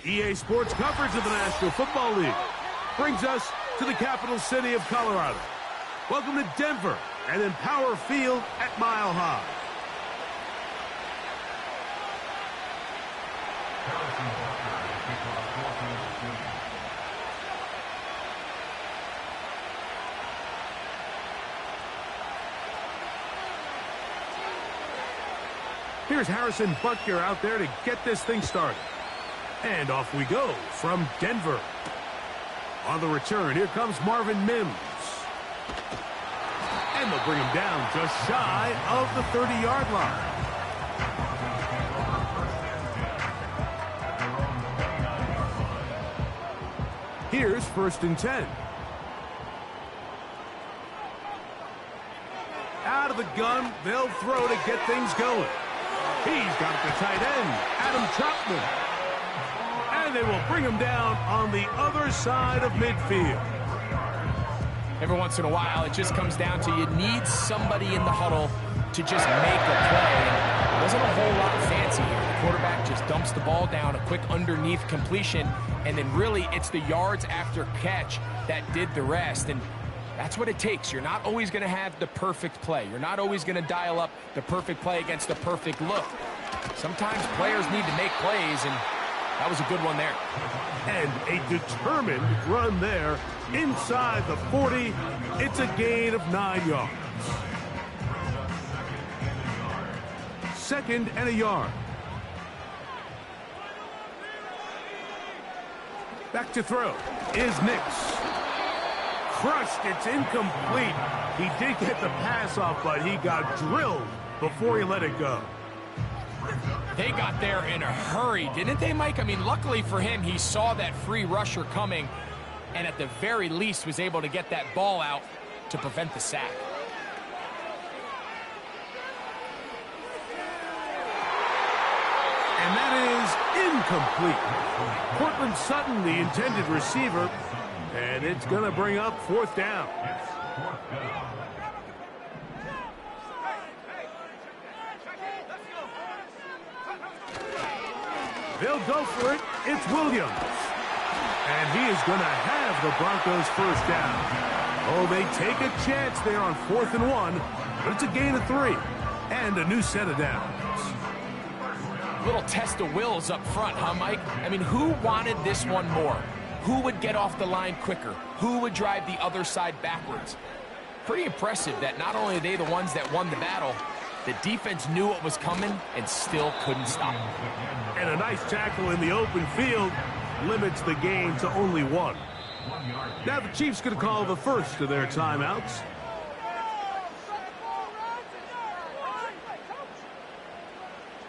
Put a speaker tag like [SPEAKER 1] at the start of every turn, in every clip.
[SPEAKER 1] EA Sports coverage of the National Football League brings us to the capital city of Colorado. Welcome to Denver and Empower Field at Mile High. Here's Harrison Butker out there to get this thing started. And off we go from Denver. On the return, here comes Marvin Mims. And they'll bring him down just shy of the 30-yard line. Here's 1st and 10. Out of the gun, they'll throw to get things going. He's got it to tight end, Adam Troutman. And they will bring him down on the other side of midfield.
[SPEAKER 2] Every once in a while, it just comes down to you need somebody in the huddle to just make a play. And it wasn't a whole lot fancy here. The quarterback just dumps the ball down, a quick underneath completion, and then really it's the yards after catch that did the rest. And that's what it takes. You're not always going to have the perfect play. You're not always going to dial up the perfect play against the perfect look. Sometimes players need to make plays, and that was a good one there.
[SPEAKER 1] And a determined run there inside the 40. It's a gain of 9 yards. 2nd and a yard. Back to throw is Nix. Crushed, it's incomplete. He did get the pass off, but he got drilled before he let it go.
[SPEAKER 2] They got there in a hurry, didn't they, Mike? I mean, luckily for him, he saw that free rusher coming, and at the very least was able to get that ball out to prevent the sack.
[SPEAKER 1] And that is incomplete. Cortland Sutton, the intended receiver, and it's going to bring up 4th down. They'll go for it. It's Williams. And he is going to have the Broncos 1st down. Oh, they take a chance there on 4th and 1, but it's a gain of 3 and a new set of downs.
[SPEAKER 2] Little test of wills up front, huh, Mike? I mean, who wanted this one more? Who would get off the line quicker? Who would drive the other side backwards? Pretty impressive that not only are they the ones that won the battle, the defense knew what was coming and still couldn't stop it.
[SPEAKER 1] And a nice tackle in the open field limits the gain to only 1. Now the Chiefs going to call the first of their timeouts.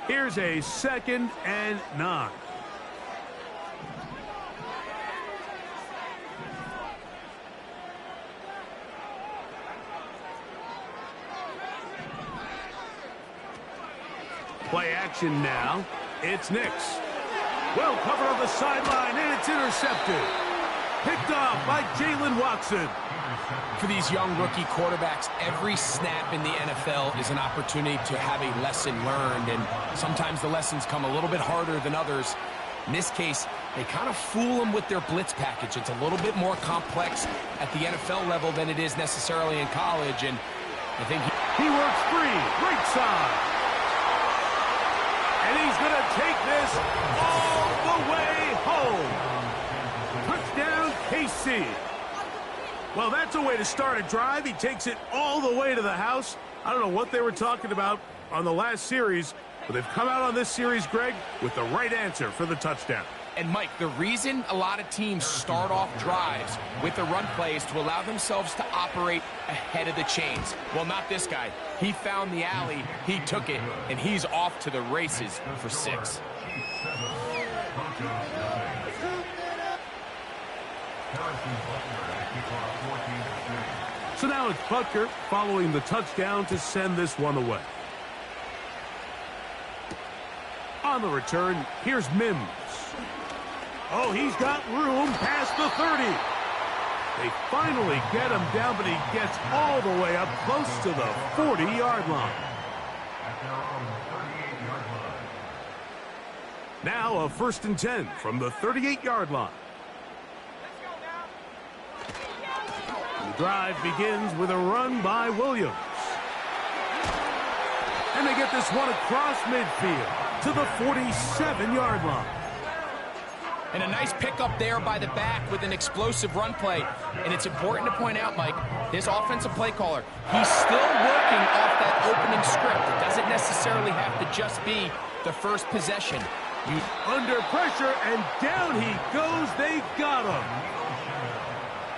[SPEAKER 1] Here's a 2nd and 9. Play action now. It's Nix. Well covered on the sideline, and it's intercepted. Picked off by Jalen Watson.
[SPEAKER 2] For these young rookie quarterbacks, every snap in the NFL is an opportunity to have a lesson learned, and sometimes the lessons come a little bit harder than others. In this case, they kind of fool them with their blitz package. It's a little bit more complex at the NFL level than it is necessarily in college, and I think
[SPEAKER 1] he works free, right side. And he's going to take this all the way home. Touchdown, KC. Well, that's a way to start a drive. He takes it all the way to the house. I don't know what they were talking about on the last series, but they've come out on this series, Greg, with the right answer for the touchdown.
[SPEAKER 2] And, Mike, the reason a lot of teams start off drives with the run plays to allow themselves to operate ahead of the chains. Well, not this guy. He found the alley, he took it, and he's off to the races for 6.
[SPEAKER 1] So now it's Butker following the touchdown to send this one away. On the return, here's Mims. Oh, he's got room past the 30. They finally get him down, but he gets all the way up close to the 40-yard line. Now a 1st and 10 from the 38-yard line. The drive begins with a run by Williams. And they get this one across midfield to the 47-yard line.
[SPEAKER 2] And a nice pickup there by the back with an explosive run play. And it's important to point out, Mike, this offensive play caller, he's still working off that opening script. It doesn't necessarily have to just be the first possession.
[SPEAKER 1] Under pressure, and down he goes. They got him.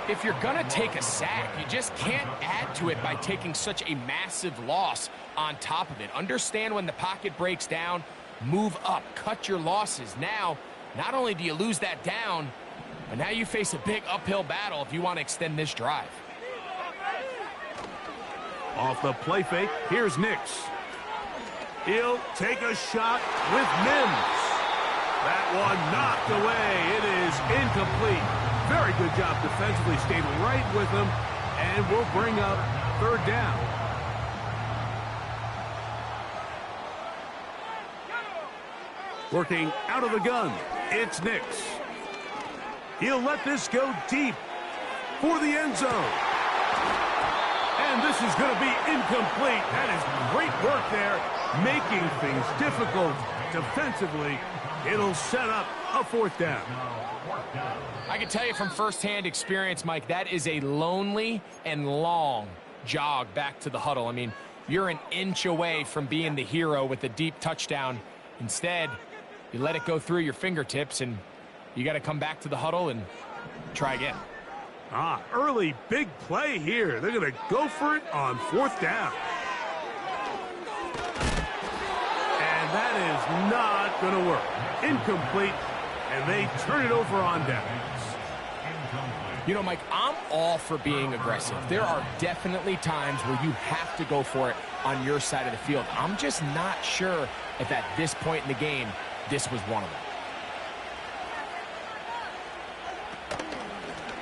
[SPEAKER 2] If you're going to take a sack, you just can't add to it by taking such a massive loss on top of it. Understand when the pocket breaks down, move up, cut your losses. Now, not only do you lose that down, but now you face a big uphill battle if you want to extend this drive.
[SPEAKER 1] Off the play fake, here's Nix. He'll take a shot with Mims. That one knocked away. It is incomplete. Very good job defensively. Stayed right with him, and we'll bring up 3rd down. Working out of the gun, it's Nix. He'll let this go deep for the end zone. And this is going to be incomplete. That is great work there, making things difficult defensively. It'll set up a 4th down.
[SPEAKER 2] I can tell you from firsthand experience, Mike, that is a lonely and long jog back to the huddle. I mean, you're an inch away from being the hero with a deep touchdown. Instead, you let it go through your fingertips, and you got to come back to the huddle and try again.
[SPEAKER 1] Early big play here. They're going to go for it on 4th down. And that is not going to work. Incomplete, and they turn it over on downs.
[SPEAKER 2] You know, Mike, I'm all for being aggressive. There are definitely times where you have to go for it on your side of the field. I'm just not sure if at this point in the game, this was one of them.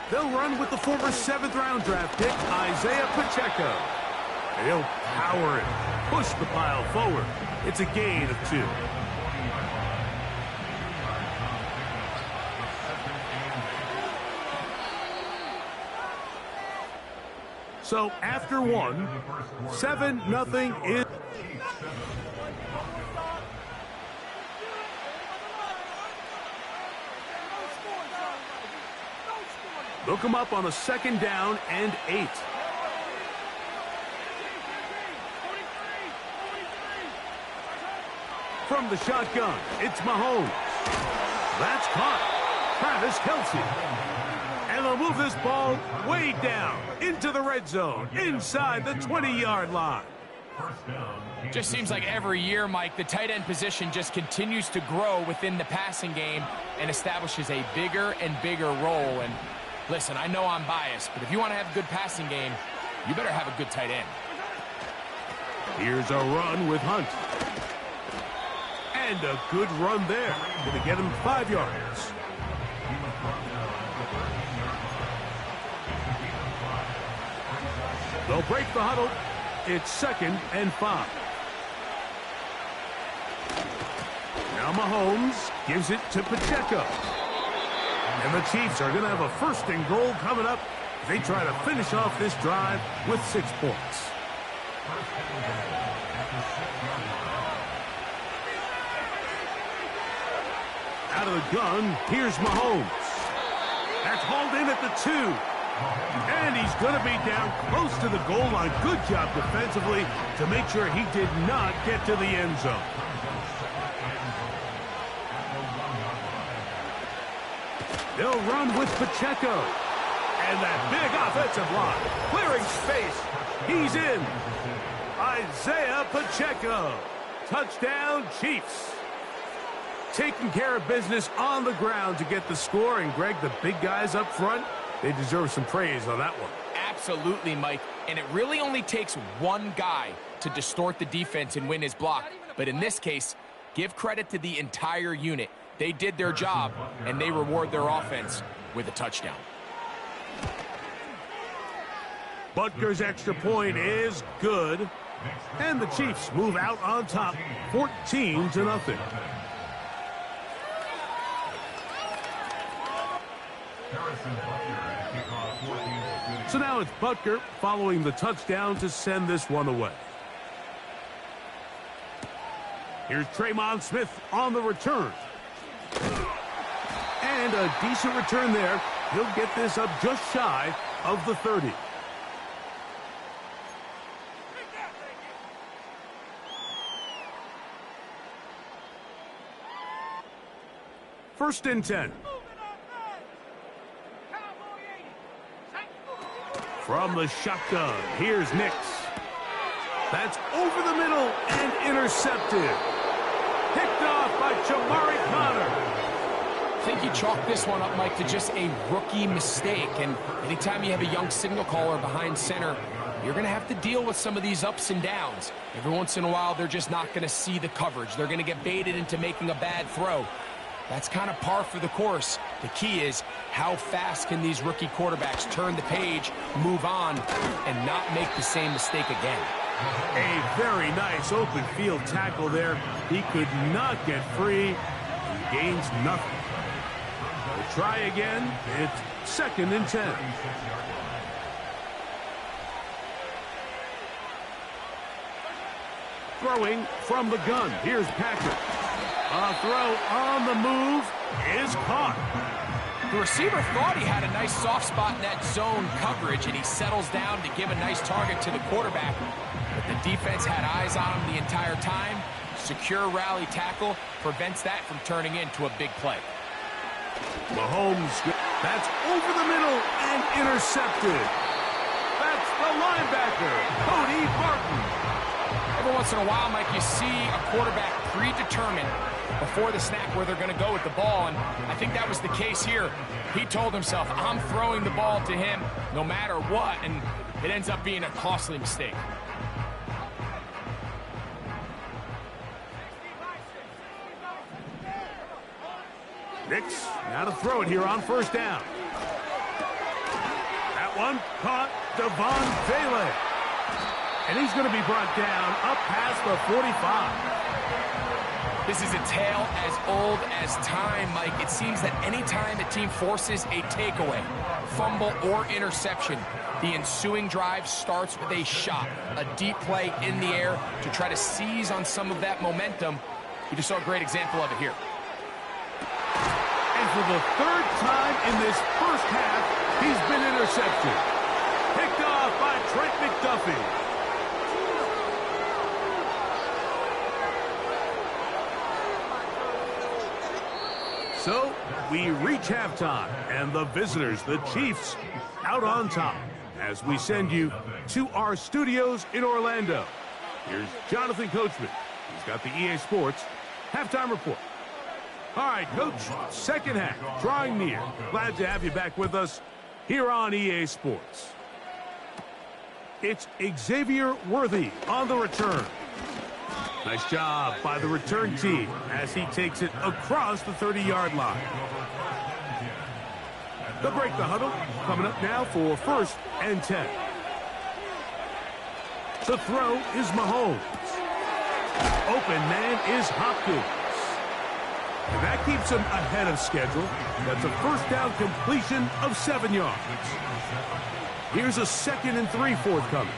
[SPEAKER 1] They'll run with the former 7th-round draft pick, Isaiah Pacheco. And he'll power it, push the pile forward. It's a gain of 2. So after 1, 7-0 is. Look him up on a 2nd down and 8. From the shotgun, it's Mahomes. That's caught. Travis Kelce. And they'll move this ball way down into the red zone, inside the 20-yard line.
[SPEAKER 2] Just seems like every year, Mike, the tight end position just continues to grow within the passing game and establishes a bigger and bigger role. And listen, I know I'm biased, but if you want to have a good passing game, you better have a good tight end.
[SPEAKER 1] Here's a run with Hunt. And a good run there. Going to get him 5 yards. They'll break the huddle. It's 2nd and 5. Now Mahomes gives it to Pacheco. And the Chiefs are going to have a 1st and goal coming up. They try to finish off this drive with 6 points. Out of the gun, here's Mahomes. That's hauled in at the 2. And he's going to be down close to the goal line. Good job defensively to make sure he did not get to the end zone. They'll run with Pacheco. And that big offensive line. Clearing space. He's in. Isaiah Pacheco. Touchdown, Chiefs. Taking care of business on the ground to get the score. And, Greg, the big guys up front, they deserve some praise on that one.
[SPEAKER 2] Absolutely, Mike. And it really only takes one guy to distort the defense and win his block. But in this case, give credit to the entire unit. They did their job, and they reward their offense with a touchdown.
[SPEAKER 1] Butker's extra point is good. And the Chiefs move out on top, 14-0. So now it's Butker following the touchdown to send this one away. Here's Traymon Smith on the return. And a decent return there. He'll get this up just shy of the 30. First and 10. From the shotgun, here's Nix. That's over the middle and intercepted. Picked off by Jamari Connor.
[SPEAKER 2] I think you chalk this one up, Mike, to just a rookie mistake. And anytime you have a young signal caller behind center, you're going to have to deal with some of these ups and downs. Every once in a while, they're just not going to see the coverage. They're going to get baited into making a bad throw. That's kind of par for the course. The key is how fast can these rookie quarterbacks turn the page, move on, and not make the same mistake again.
[SPEAKER 1] A very nice open field tackle there. He could not get free. He gains nothing. We'll try again. It's second and 10. Throwing from the gun. Here's Patrick. A throw on the move is caught.
[SPEAKER 2] The receiver thought he had a nice soft spot in that zone coverage, and he settles down to give a nice target to the quarterback. But the defense had eyes on him the entire time. Secure rally tackle prevents that from turning into a big play.
[SPEAKER 1] Mahomes, that's over the middle and intercepted. That's the linebacker, Cody Barton.
[SPEAKER 2] Every once in a while, Mike, you see a quarterback predetermined before the snap where they're going to go with the ball, and I think that was the case here. He told himself, I'm throwing the ball to him no matter what, and it ends up being a costly mistake.
[SPEAKER 1] Nix, now to throw it here on first down. That one caught Devon Vele. And he's going to be brought down up past the 45.
[SPEAKER 2] This is a tale as old as time, Mike. It seems that anytime a team forces a takeaway, fumble, or interception, the ensuing drive starts with a shot, a deep play in the air to try to seize on some of that momentum. You just saw a great example of it here.
[SPEAKER 1] And for the third time in this first half, he's been intercepted. Picked off by Trent McDuffie. So, we reach halftime, and the visitors, the Chiefs, out on top as we send you to our studios in Orlando. Here's Jonathan Coachman. He's got the EA Sports halftime report. All right, Coach, second half, drawing near. Glad to have you back with us here on EA Sports. It's Xavier Worthy on the return. Nice job by the return team as he takes it across the 30-yard line. They'll break the huddle. Coming up now for first and 10. The throw is Mahomes. Open man is Hopkins. And that keeps him ahead of schedule. That's a first down completion of 7 yards. Here's a 2nd and 3 forthcoming.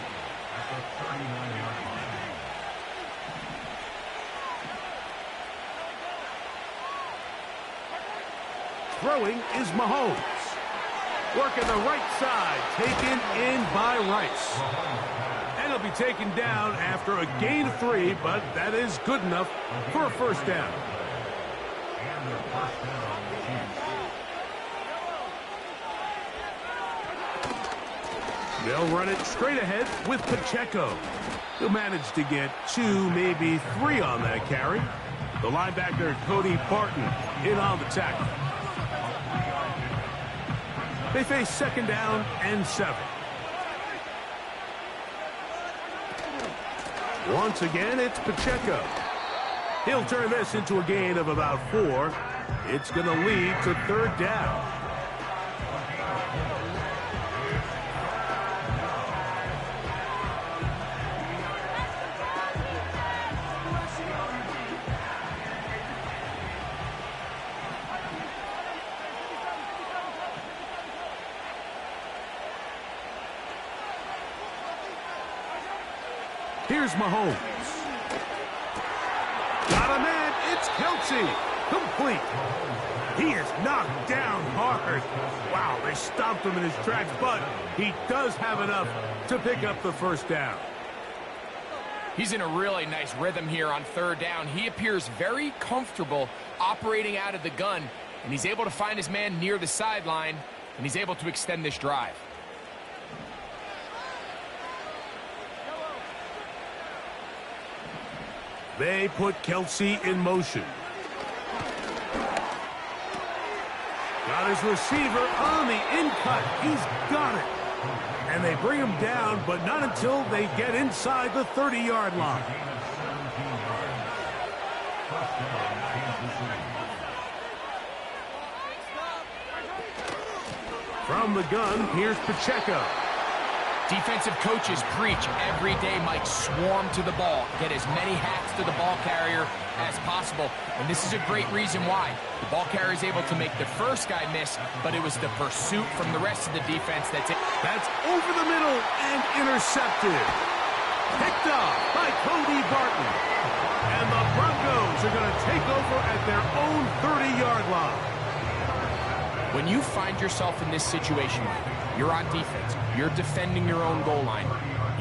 [SPEAKER 1] Throwing is Mahomes. Working the right side, taken in by Rice. And he'll be taken down after a gain of 3, but that is good enough for a first down. They'll run it straight ahead with Pacheco. He'll manage to get 2, maybe 3 on that carry. The linebacker, Cody Barton, in on the tackle. They face 2nd down and 7. Once again, it's Pacheco. He'll turn this into a gain of about 4. It's going to lead to 3rd down. Here's Mahomes. Got a man. It's Kelce. Complete. He is knocked down hard. Wow, they stopped him in his tracks, but he does have enough to pick up the first down.
[SPEAKER 2] He's in a really nice rhythm here on third down. He appears very comfortable operating out of the gun, and he's able to find his man near the sideline, and he's able to extend this drive.
[SPEAKER 1] They put Kelce in motion. Got his receiver on the in-cut. He's got it. And they bring him down, but not until they get inside the 30-yard line. From the gun, here's Pacheco.
[SPEAKER 2] Defensive coaches preach every day, Mike, swarm to the ball. Get as many hacks to the ball carrier as possible. And this is a great reason why. The ball carrier is able to make the first guy miss, but it was the pursuit from the rest of the defense that's it.
[SPEAKER 1] That's over the middle and intercepted. Picked off by Cody Barton. And the Broncos are going to take over at their own 30-yard line.
[SPEAKER 2] When you find yourself in this situation, you're on defense, you're defending your own goal line,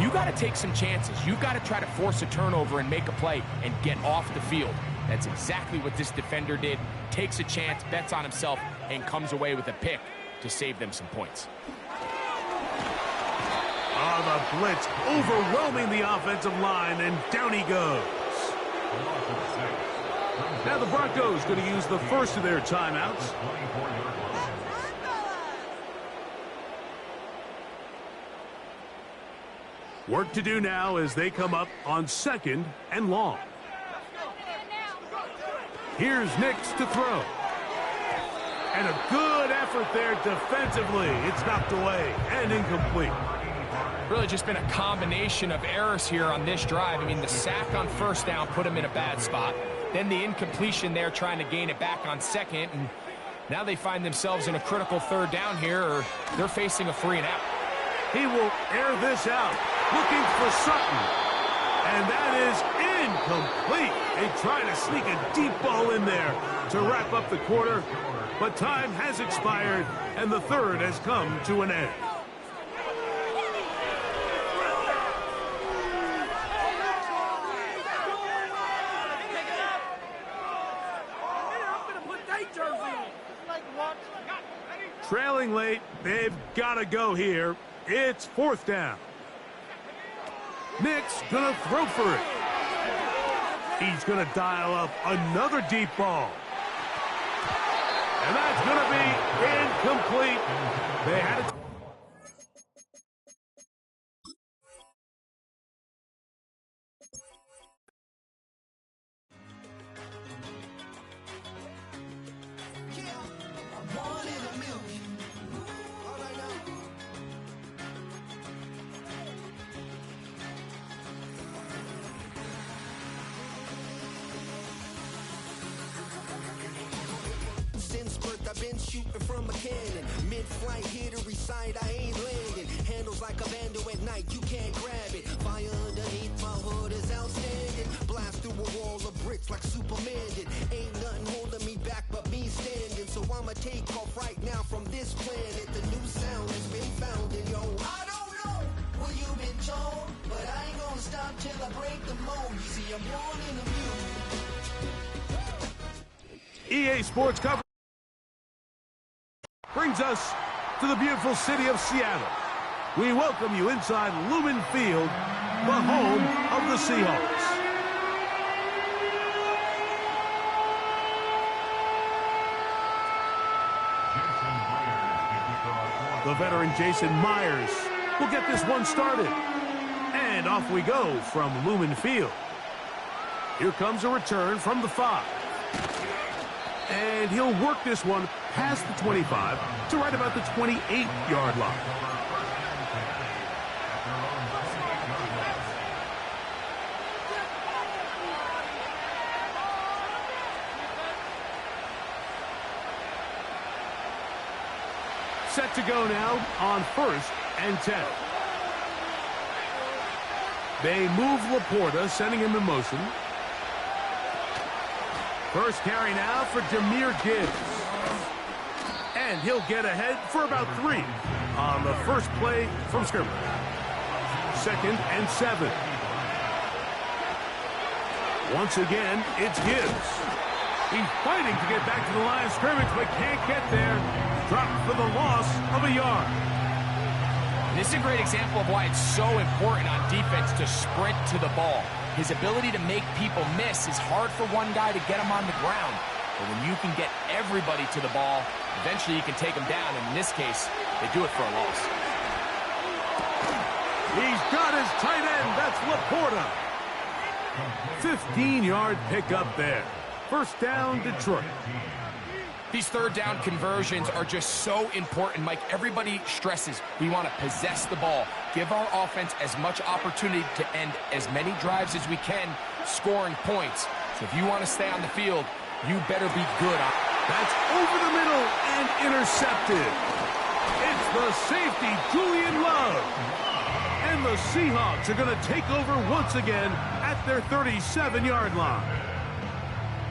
[SPEAKER 2] you got to take some chances. You've got to try to force a turnover and make a play and get off the field. That's exactly what this defender did. Takes a chance, bets on himself, and comes away with a pick to save them some points.
[SPEAKER 1] The blitz overwhelming the offensive line, and down he goes. Now the Broncos going to use the first of their timeouts. Work to do now as they come up on 2nd and long. Here's Nix to throw. And a good effort there defensively. It's knocked away and incomplete.
[SPEAKER 2] Really just been a combination of errors here on this drive. I mean, the sack on first down put him in a bad spot. Then the incompletion there trying to gain it back on second. And now they find themselves in a critical third down here, or they're facing a 3-and-out.
[SPEAKER 1] He will air this out, looking for Sutton. And that is incomplete. They try to sneak a deep ball in there to wrap up the quarter. But time has expired, and the third has come to an end. Trailing late, they've got to go here. It's 4th down. Nix gonna throw for it. He's gonna dial up another deep ball. And that's gonna be incomplete. They had it.
[SPEAKER 3] I've been shooting from a cannon. Mid-flight, here to recite, I ain't landing. Handles like a vandal at night, you can't grab it. Fire underneath my hood is outstanding. Blast through a wall of bricks like Superman did. Ain't nothing holding me back but me standing. So I'ma take off right now from this planet. The new sound has been found in yo. I don't know what you've been told, but I ain't gonna stop till I break the mold. You see, I'm born in the mule.
[SPEAKER 1] EA Sports coverage brings us to the beautiful city of Seattle. We welcome you inside Lumen Field, the home of the Seahawks. The veteran Jason Myers will get this one started. And off we go from Lumen Field. Here comes a return from the 5. And he'll work this one past the 25 to right about the 28-yard line. Set to go now on 1st and 10. They move Laporta, sending him in motion. First carry now for Jahmyr Gibbs. And he'll get ahead for about 3 on the first play from scrimmage. 2nd and 7. Once again, it's Gibbs. He's fighting to get back to the line of scrimmage, but can't get there. Dropped for the loss of a yard.
[SPEAKER 2] This is a great example of why it's so important on defense to sprint to the ball. His ability to make people miss is hard for one guy to get him on the ground. But when you can get everybody to the ball, eventually you can take them down. And in this case, they do it for a loss.
[SPEAKER 1] He's got his tight end. That's Laporta. 15-yard pickup there. First down, Detroit.
[SPEAKER 2] These third down conversions are just so important, Mike. Everybody stresses we want to possess the ball, give our offense as much opportunity to end as many drives as we can, scoring points. So if you want to stay on the field, you better be good.
[SPEAKER 1] That's over the middle and intercepted. It's the safety, Julian Love. And the Seahawks are going to take over once again at their 37-yard line.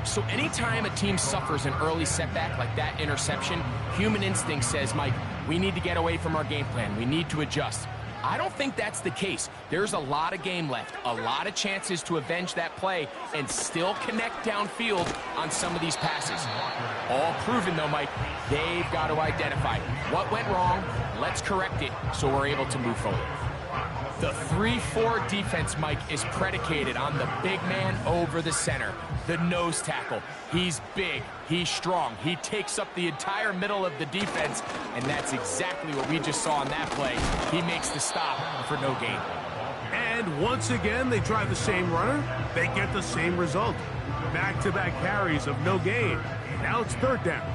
[SPEAKER 2] So anytime a team suffers an early setback like that interception, human instinct says, Mike, we need to get away from our game plan. We need to adjust. I don't think that's the case. There's a lot of game left, a lot of chances to avenge that play and still connect downfield on some of these passes. All proven, though, Mike, they've got to identify what went wrong, let's correct it so we're able to move forward. The 3-4 defense, Mike, is predicated on the big man over the center, the nose tackle. He's big, he's strong, he takes up the entire middle of the defense, and that's exactly what we just saw on that play. He makes the stop for no gain.
[SPEAKER 1] And once again, they try the same runner. They get the same result. Back-to-back carries of no gain. Now it's third down.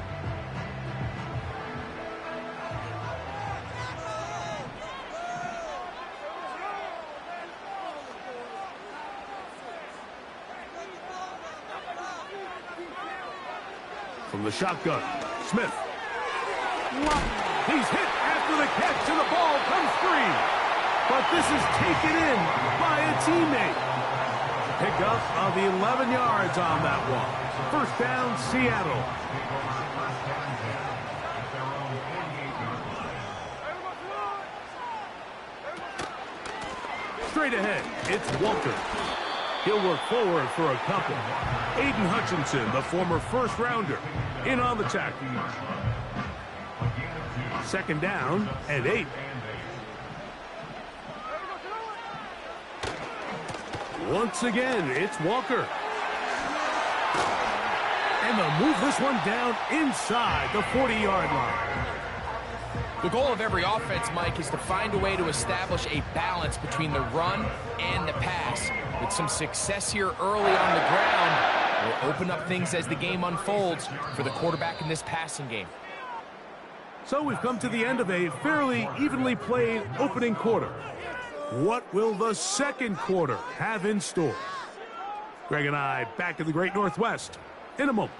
[SPEAKER 1] From the shotgun, Smith. He's hit after the catch, and the ball comes free. But this is taken in by a teammate. Pickup of 11 yards on that one. First down, Seattle. Straight ahead, it's Walker. He'll work forward for a couple. Aiden Hutchinson, the former first-rounder, in on the tackle. Second down and 8. Once again, it's Walker. And they'll move this one down inside the 40-yard line.
[SPEAKER 2] The goal of every offense, Mike, is to find a way to establish a balance between the run and the pass. With some success here early on the ground, will open up things as the game unfolds for the quarterback in this passing game.
[SPEAKER 1] So we've come to the end of a fairly evenly played opening quarter. What will the second quarter have in store? Greg and I back in the Great Northwest in a moment.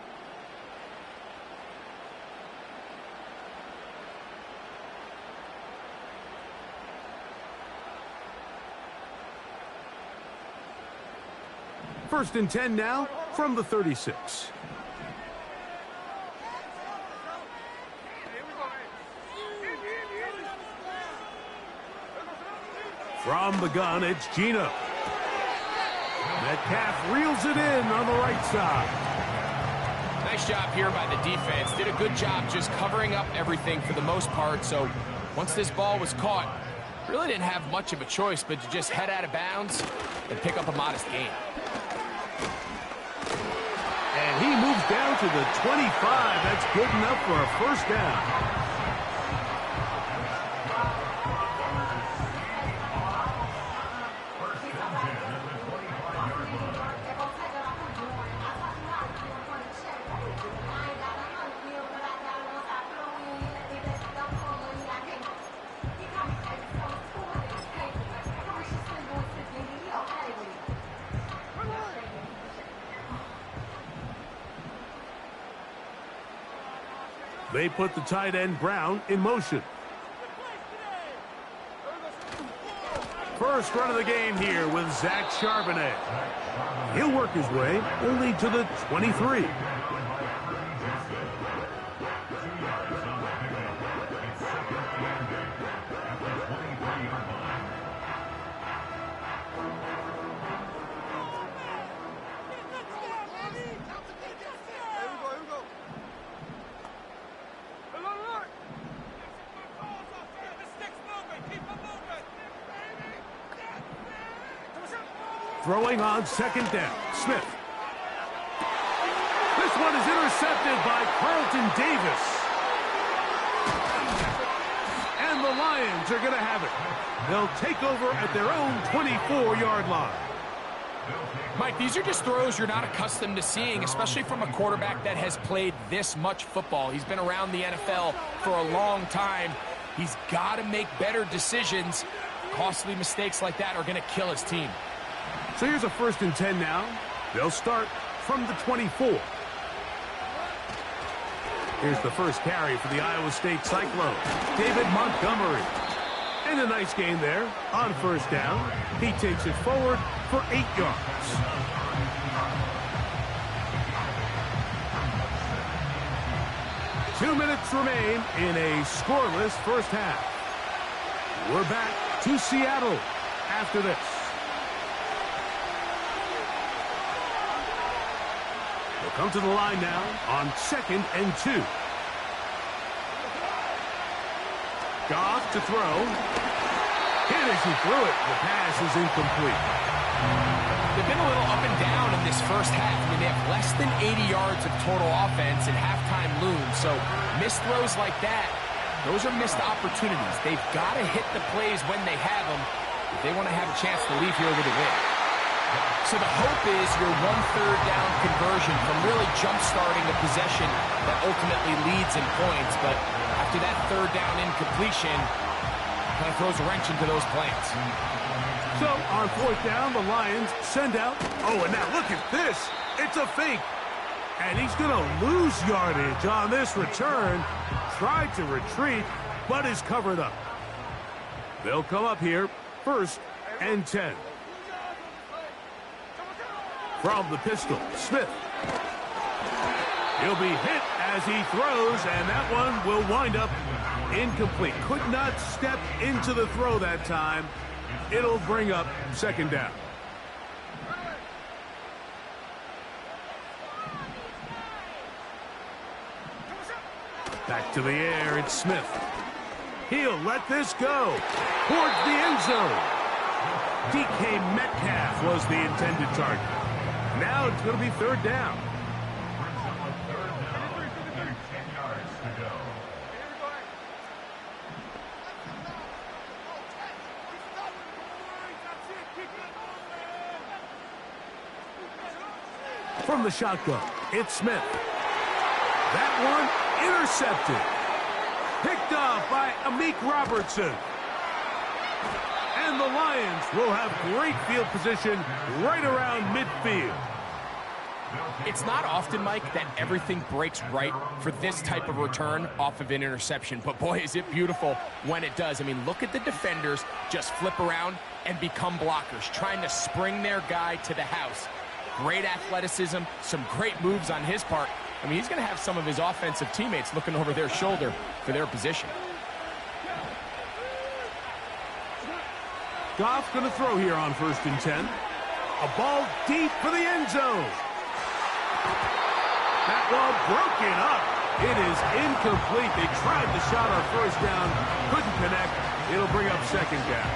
[SPEAKER 1] First and 10 now from the 36. From the gun, it's Gino. Metcalf reels it in on the right side.
[SPEAKER 2] Nice job here by the defense. Did a good job just covering up everything for the most part. So once this ball was caught, really didn't have much of a choice but to just head out of bounds and pick up a modest gain.
[SPEAKER 1] And he moves down to the 25. That's good enough for a first down. They put the tight end Brown in motion. first run of the game here with Zach Charbonnet. He'll work his way only to the 23. Throwing on second down, Smith. This one is intercepted by Carlton Davis. And the Lions are going to have it. They'll take over at their own 24-yard line.
[SPEAKER 2] Mike, these are just throws you're not accustomed to seeing, especially from a quarterback that has played this much football. He's been around the NFL for a long time. He's got to make better decisions. Costly mistakes like that are going to kill his team.
[SPEAKER 1] So here's a 1st and 10 now. They'll start from the 24. Here's the first carry for the Iowa State Cyclones, David Montgomery. And a nice gain there on 1st down. He takes it forward for 8 yards. Two minutes remain in a scoreless first half. We're back to Seattle after this. They'll come to the line now on 2nd and 2. Goff to throw. Hit as he threw it. The pass is incomplete.
[SPEAKER 2] They've been a little up and down in this first half. I mean, they have less than 80 yards of total offense and halftime looms. So missed throws like that, those are missed opportunities. They've got to hit the plays when they have them if they want to have a chance to leave here with a win. So the hope is your 1/3 down conversion from really jump-starting a possession that ultimately leads in points. But after that 3rd down incompletion, kind of throws a wrench into those plans.
[SPEAKER 1] So on 4th down, the Lions send out. Oh, and now look at this. It's a fake. And he's going to lose yardage on this return. Tried to retreat, but is covered up. They'll come up here 1st and 10. From the pistol, Smith. He'll be hit as he throws, and that one will wind up incomplete. Could not step into the throw that time. It'll bring up 2nd down. Back to the air, it's Smith. He'll let this go towards the end zone. DK Metcalf was the intended target. Now it's going to be 3rd down. From the shotgun, it's Smith. That one intercepted. Picked off by Amik Robertson. And the Lions will have great field position right around midfield.
[SPEAKER 2] It's not often, Mike, that everything breaks right for this type of return off of an interception. But boy, is it beautiful when it does. I mean, look at the defenders just flip around and become blockers, trying to spring their guy to the house. Great athleticism, some great moves on his part. I mean, he's going to have some of his offensive teammates looking over their shoulder for their position.
[SPEAKER 1] Goff going to throw here on 1st and 10. A ball deep for the end zone. That ball broken up. It is incomplete. They tried the shot on 1st down. Couldn't connect. It'll bring up 2nd down.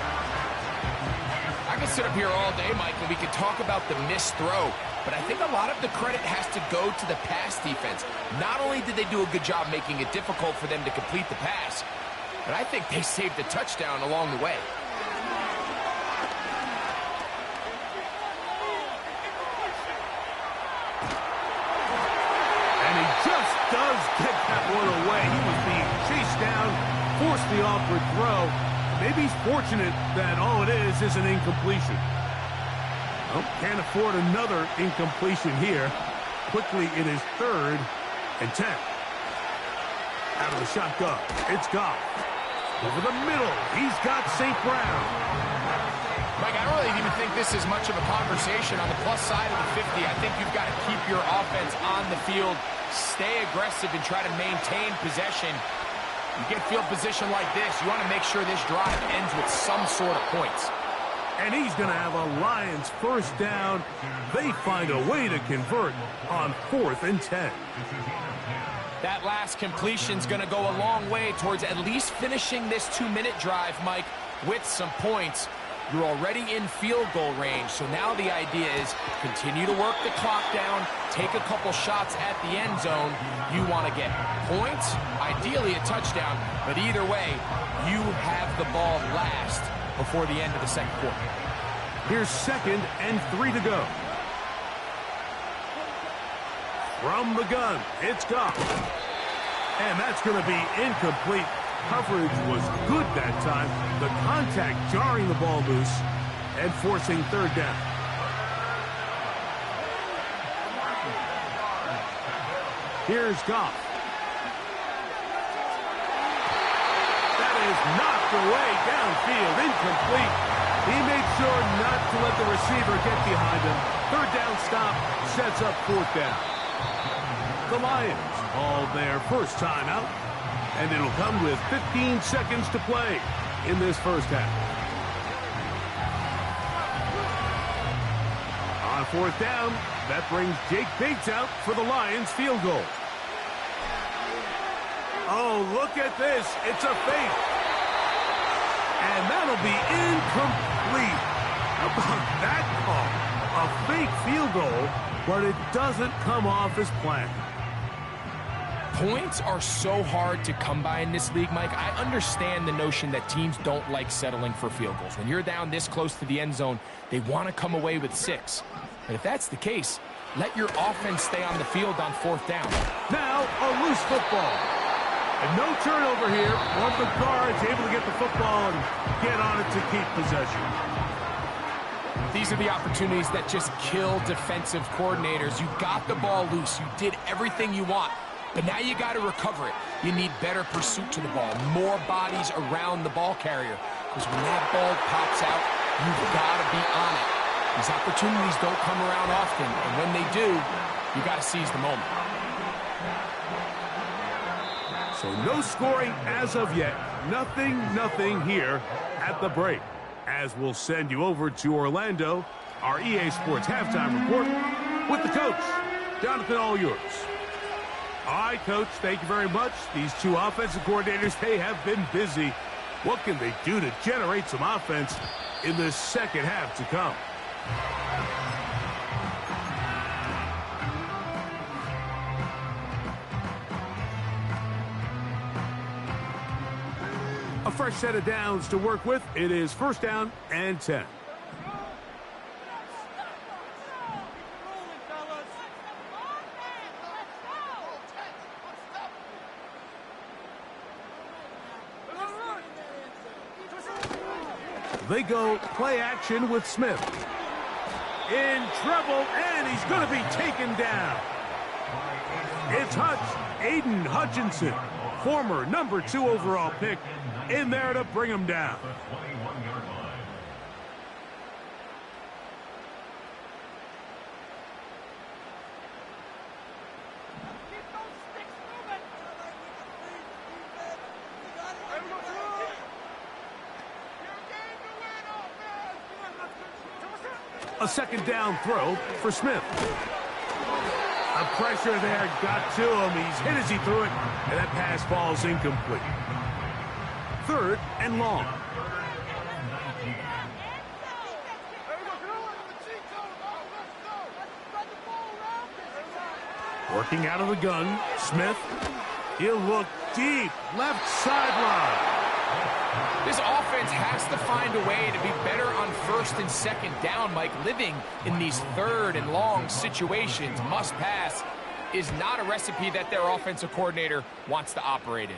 [SPEAKER 2] I could sit up here all day, Mike, and we could talk about the missed throw. But I think a lot of the credit has to go to the pass defense. Not only did they do a good job making it difficult for them to complete the pass, but I think they saved a touchdown along the way.
[SPEAKER 1] And he just does get that one away. He was being chased down, forced the awkward throw. Maybe he's fortunate that all it is an incompletion. Well, can't afford another incompletion here. Quickly, it is 3rd and 10. Out of the shotgun, it's Goff. Over the middle, he's got St. Brown.
[SPEAKER 2] really even think this is much of a conversation. On the plus side of the 50, I think you've got to keep your offense on the field, stay aggressive, and try to maintain possession. You get field position like this, you want to make sure this drive ends with some sort of points.
[SPEAKER 1] And he's going to have a Lions first down. They find a way to convert on 4th and 10.
[SPEAKER 2] That last completion's going to go a long way towards at least finishing this 2-minute drive, Mike, with some points. You're already in field goal range, so now the idea is continue to work the clock down, take a couple shots at the end zone. You want to get points, ideally a touchdown, but either way, you have the ball last before the end of the second quarter.
[SPEAKER 1] Here's 2nd and 3 to go. From the gun, it's Goff. And that's going to be incomplete. Coverage was good that time. The contact jarring the ball loose and forcing 3rd down. Here's Goff. That is knocked away downfield, incomplete. He made sure not to let the receiver get behind him. 3rd down stop sets up 4th down. The Lions all their first time out. And it'll come with 15 seconds to play in this first half. On 4th down, that brings Jake Bates out for the Lions field goal. Oh, look at this. It's a fake. And that'll be incomplete. How about that call? A fake field goal, but it doesn't come off as planned.
[SPEAKER 2] Points are so hard to come by in this league, Mike. I understand the notion that teams don't like settling for field goals. When you're down this close to the end zone, they want to come away with 6. But if that's the case, let your offense stay on the field on 4th down.
[SPEAKER 1] Now, a loose football. And no turnover here. One of the guards able to get the football and get on it to keep possession.
[SPEAKER 2] These are the opportunities that just kill defensive coordinators. You got the ball loose. You did everything you want. But now you got to recover it. You need better pursuit to the ball, more bodies around the ball carrier. Because when that ball pops out, you've got to be on it. These opportunities don't come around often, and when they do, you got to seize the moment.
[SPEAKER 1] So no scoring as of yet. Nothing here at the break. As we'll send you over to Orlando, our EA Sports halftime report with the coach. Jonathan, all yours. All right, Coach, thank you very much. These two offensive coordinators, they have been busy. What can they do to generate some offense in the second half to come? A fresh set of downs to work with. It is 1st down and 10. They go play action with Smith. In trouble, and he's going to be taken down. It's Aiden Hutchinson, former number 2 overall pick, in there to bring him down. A 2nd down throw for Smith. The pressure there got to him. He's hit as he threw it, and that pass falls incomplete. 3rd and long. Working out of the gun, Smith. He'll look deep, left sideline.
[SPEAKER 2] This offense has to find a way to be better on 1st and 2nd down, Mike. Living in these 3rd and long situations, must pass, is not a recipe that their offensive coordinator wants to operate in.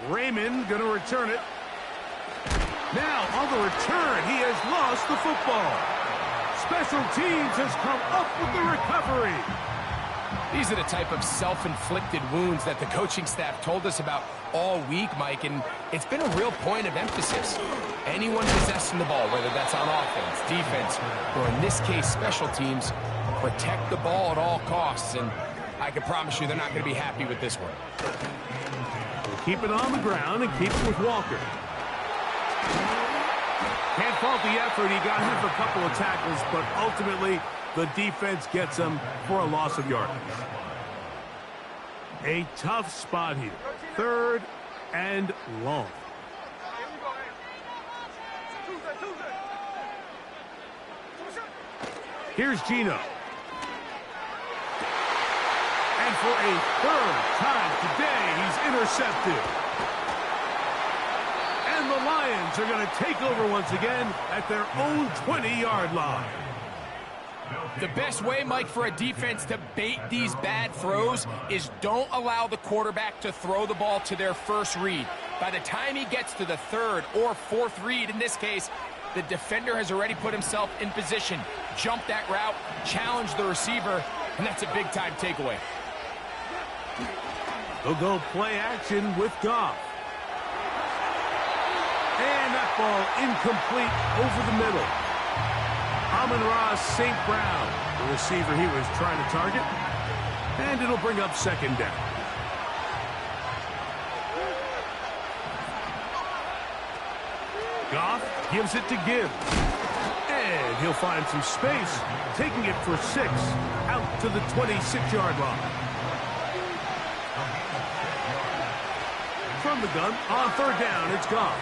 [SPEAKER 1] Raymond going to return it. Now on the return, he has lost the football. Special teams has come up with the recovery.
[SPEAKER 2] These are the type of self-inflicted wounds that the coaching staff told us about all week, Mike, and it's been a real point of emphasis. Anyone possessing the ball, whether that's on offense, defense, or in this case, special teams, protect the ball at all costs, and I can promise you they're not going to be happy with this one.
[SPEAKER 1] We'll keep it on the ground and keep it with Walker. Can't fault the effort. He got hit for a couple of tackles, but ultimately the defense gets him for a loss of yardage. A tough spot here. 3rd and long. Here's Gino. And for a 3rd time today, he's intercepted. And the Lions are going to take over once again at their own 20-yard line.
[SPEAKER 2] The best way, Mike, for a defense to bait these bad throws is don't allow the quarterback to throw the ball to their first read. By the time he gets to the 3rd or 4th read, in this case, the defender has already put himself in position, jump that route, challenge the receiver, and that's a big-time takeaway.
[SPEAKER 1] They'll go play action with Goff. And that ball incomplete over the middle. Amon-Ra St. Brown, the receiver he was trying to target. And it'll bring up 2nd down. Goff gives it to Gibbs. And he'll find some space, taking it for 6 out to the 26-yard line. From the gun, on 3rd down, it's Goff.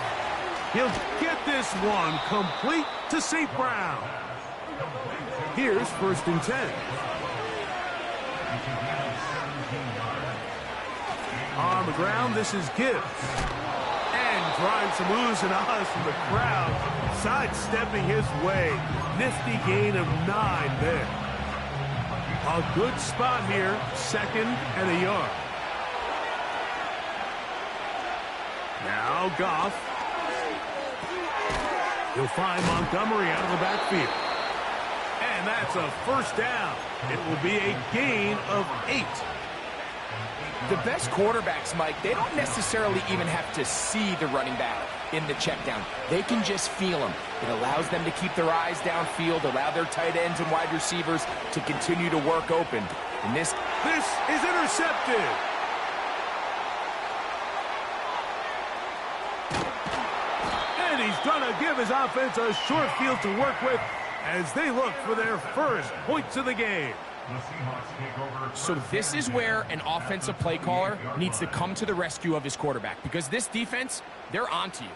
[SPEAKER 1] He'll get this one complete to St. Brown. Here's 1st and 10. On the ground, this is Gibbs. And trying some oohs and ahs from the crowd, sidestepping his way. Nifty gain of 9 there. A good spot here, 2nd and a yard. Now Goff. He'll find Montgomery out of the backfield. And that's a 1st down. It will be a gain of 8.
[SPEAKER 2] The best quarterbacks, Mike, they don't necessarily even have to see the running back in the check down. They can just feel him. It allows them to keep their eyes downfield, allow their tight ends and wide receivers to continue to work open. And this
[SPEAKER 1] is intercepted. And he's going to give his offense a short field to work with as they look for their first points of the game.
[SPEAKER 2] So this is where an offensive play caller needs to come to the rescue of his quarterback, because this defense, they're onto you.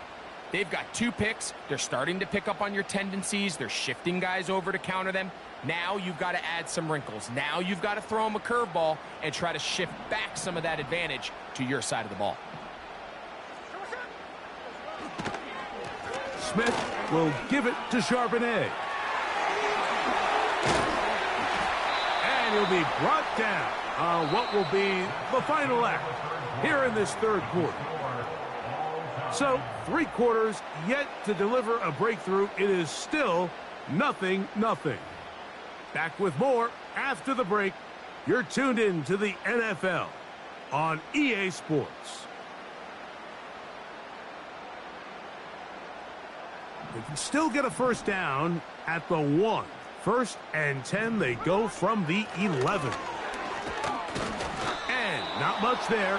[SPEAKER 2] They've got 2 picks. They're starting to pick up on your tendencies. They're shifting guys over to counter them. Now you've got to add some wrinkles. Now you've got to throw them a curveball and try to shift back some of that advantage to your side of the ball.
[SPEAKER 1] Smith will give it to Charbonnet. And he'll be brought down on what will be the final act here in this 3rd quarter. So, 3 quarters yet to deliver a breakthrough. It is still 0-0. Back with more after the break. You're tuned in to the NFL on EA Sports. They can still get a 1st down at the 1. 1st and 10, they go from the 11. And not much there.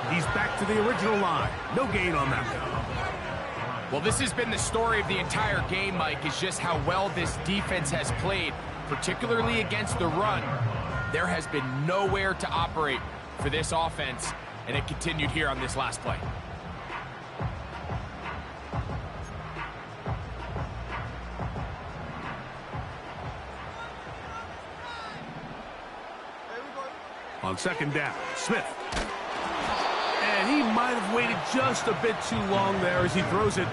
[SPEAKER 1] He's back to the original line. No gain on that one.
[SPEAKER 2] Well, this has been the story of the entire game, Mike, is just how well this defense has played, particularly against the run. There has been nowhere to operate for this offense, and it continued here on this last play.
[SPEAKER 1] On 2nd down, Smith. And he might have waited just a bit too long there as he throws it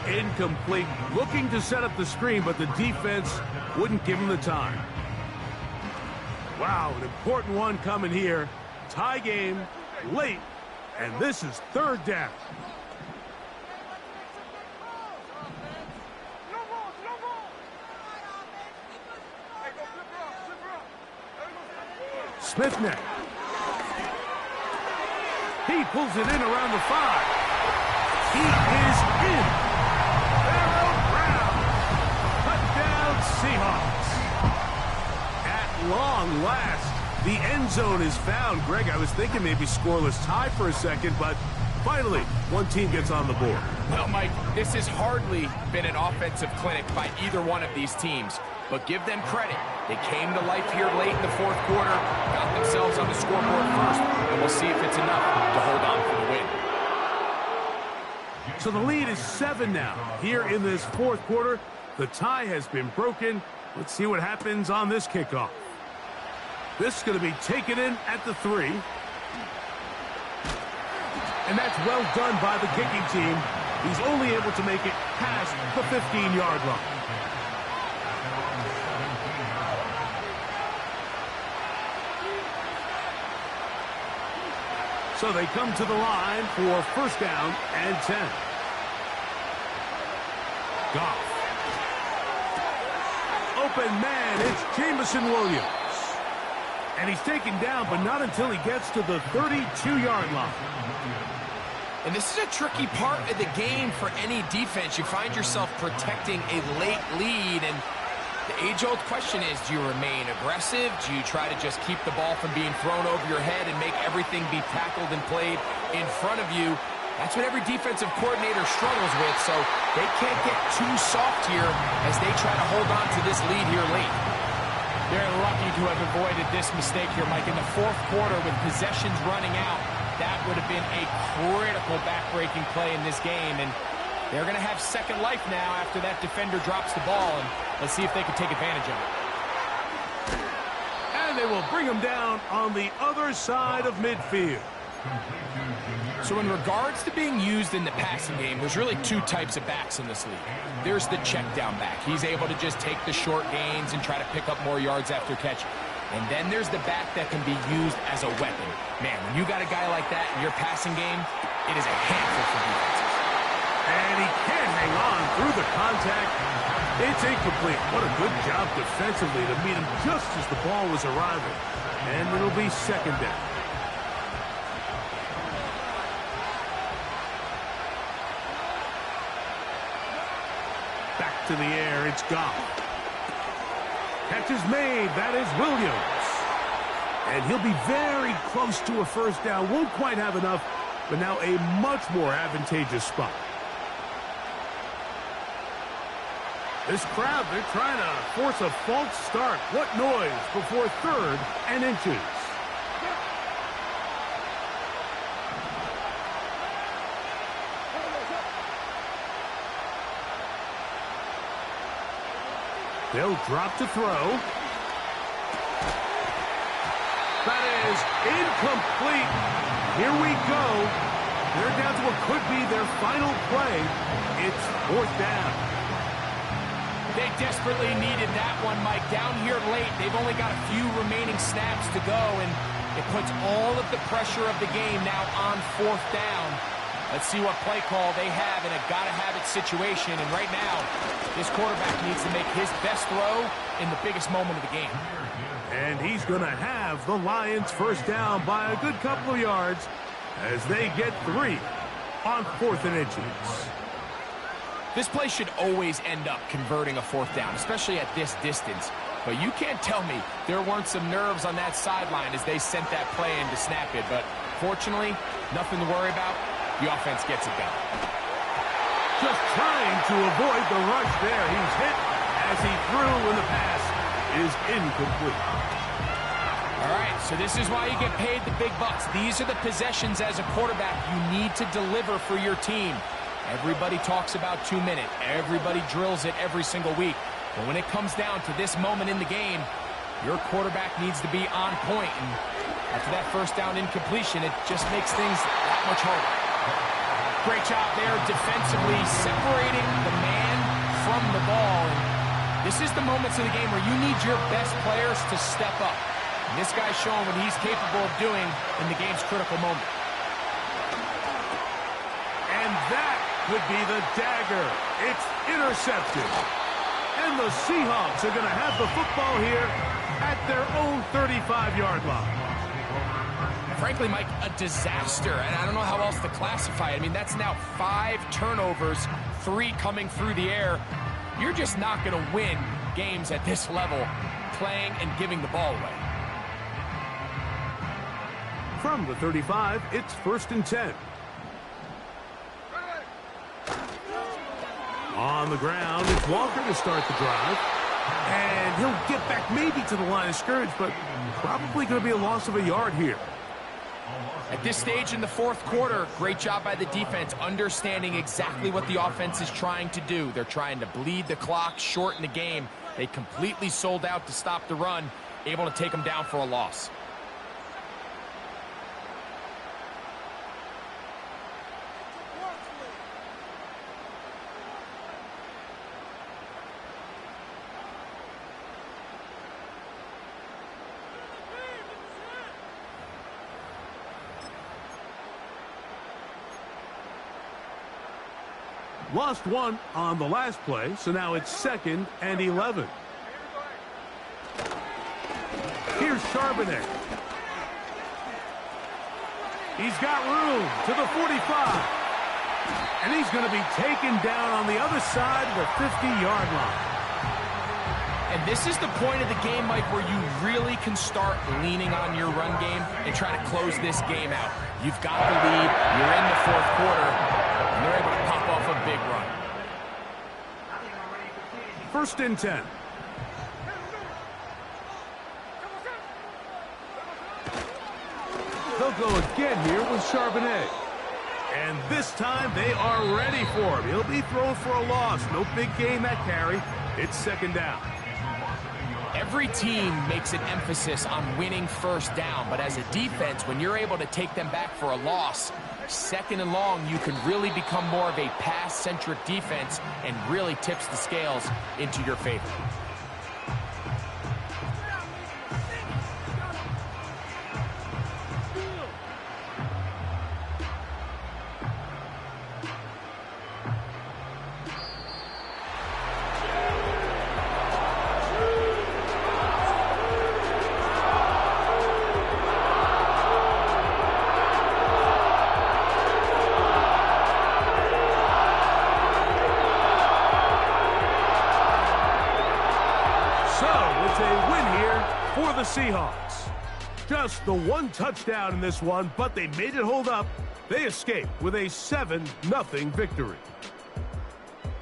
[SPEAKER 1] incomplete. Looking to set up the screen, but the defense wouldn't give him the time. Wow, an important one coming here. Tie game, late, and this is 3rd down. Smith next. He pulls it in around the 5. He is in. Pharaoh Brown. Touchdown Seahawks. At long last, the end zone is found. Greg, I was thinking maybe scoreless tie for a second, but finally, one team gets on the board.
[SPEAKER 2] Well, Mike, this has hardly been an offensive clinic by either one of these teams. But give them credit. They came to life here late in the fourth quarter, got themselves on the scoreboard first, and we'll see if it's enough to hold on for the win.
[SPEAKER 1] So the lead is 7 now. Here in this fourth quarter, the tie has been broken. Let's see what happens on this kickoff. This is going to be taken in at the 3. And that's well done by the kicking team. He's only able to make it past the 15-yard line. So they come to the line for first down and 10. Goff. Open man, it's Jameson Williams. And he's taken down, but not until he gets to the 32-yard line.
[SPEAKER 2] And this is a tricky part of the game for any defense. You find yourself protecting a late lead, and the age-old question is, do you remain aggressive? Do you try to just keep the ball from being thrown over your head and make everything be tackled and played in front of you? That's what every defensive coordinator struggles with, so they can't get too soft here as they try to hold on to this lead here late. They're lucky to have avoided this mistake here, Mike. In the fourth quarter, with possessions running out, that would have been a critical back-breaking play in this game, and they're going to have second life now after that defender drops the ball, and let's see if they can take advantage of it.
[SPEAKER 1] And they will bring him down on the other side of midfield.
[SPEAKER 2] So in regards to being used in the passing game, there's really two types of backs in this league. There's the check down back. He's able to just take the short gains and try to pick up more yards after catch. And then there's the back that can be used as a weapon. Man, when you got a guy like that in your passing game, it is a handful for defenses.
[SPEAKER 1] And he can't hang on through the contact. It's incomplete. What a good job defensively to meet him just as the ball was arriving. And it'll be second down. Back to the air, it's Goff. Catch is made, that is Williams. And he'll be very close to a first down. Won't quite have enough, but now a much more advantageous spot. This crowd, they're trying to force a false start. What noise before third and inches. They'll drop to throw. That is incomplete. Here we go. They're down to what could be their final play. It's fourth down.
[SPEAKER 2] They desperately needed that one, Mike. Down here late, they've only got a few remaining snaps to go, and it puts all of the pressure of the game now on fourth down. Let's see what play call they have in a gotta-have-it situation. And right now, this quarterback needs to make his best throw in the biggest moment of the game.
[SPEAKER 1] And he's going to have the Lions first down by a good couple of yards as they get 3 on fourth and inches.
[SPEAKER 2] This play should always end up converting a fourth down, especially at this distance. But you can't tell me there weren't some nerves on that sideline as they sent that play in to snap it. But fortunately, nothing to worry about. The offense gets it done.
[SPEAKER 1] Just trying to avoid the rush there. He's hit as he threw, and the pass is incomplete.
[SPEAKER 2] All right, so this is why you get paid the big bucks. These are the possessions as a quarterback you need to deliver for your team. Everybody talks about 2 minutes. Everybody drills it every single week. But when it comes down to this moment in the game, your quarterback needs to be on point. And after that first down incompletion, it just makes things that much harder. Great job there defensively, separating the man from the ball. And this is the moments in the game where you need your best players to step up. And this guy's showing what he's capable of doing in the game's critical moment.
[SPEAKER 1] And that would be the dagger. It's intercepted. And the Seahawks are going to have the football here at their own 35-yard line.
[SPEAKER 2] frankly, Mike, a disaster. And I don't know how else to classify it. I mean, that's now 5 turnovers, 3 coming through the air. You're just not going to win games at this level playing and giving the ball away.
[SPEAKER 1] From the 35, it's 1st and 10. On the ground, it's Walker to start the drive. And he'll get back maybe to the line of scrimmage, but probably going to be a loss of a yard here.
[SPEAKER 2] At this stage in the 4th quarter, great job by the defense, understanding exactly what the offense is trying to do. They're trying to bleed the clock, shorten the game. They completely sold out to stop the run, able to take them down for a loss.
[SPEAKER 1] Lost 1 on the last play, so now it's 2nd and 11. Here's Charbonnet. He's got room to the 45. And he's going to be taken down on the other side of the 50-yard line.
[SPEAKER 2] And this is the point of the game, Mike, where you really can start leaning on your run game and try to close this game out. You've got the lead. You're in the 4th quarter. And they're able to pop off a big run.
[SPEAKER 1] 1st and 10. They'll go again here with Charbonnet. And this time they are ready for him. He'll be thrown for a loss. No big gain that carry. It's 2nd down.
[SPEAKER 2] Every team makes an emphasis on winning 1st down, but as a defense, when you're able to take them back for a loss, 2nd and long, you can really become more of a pass-centric defense and really tips the scales into your favor.
[SPEAKER 1] Seahawks. Just the 1 touchdown in this one, but they made it hold up. They escaped with a 7-0 victory.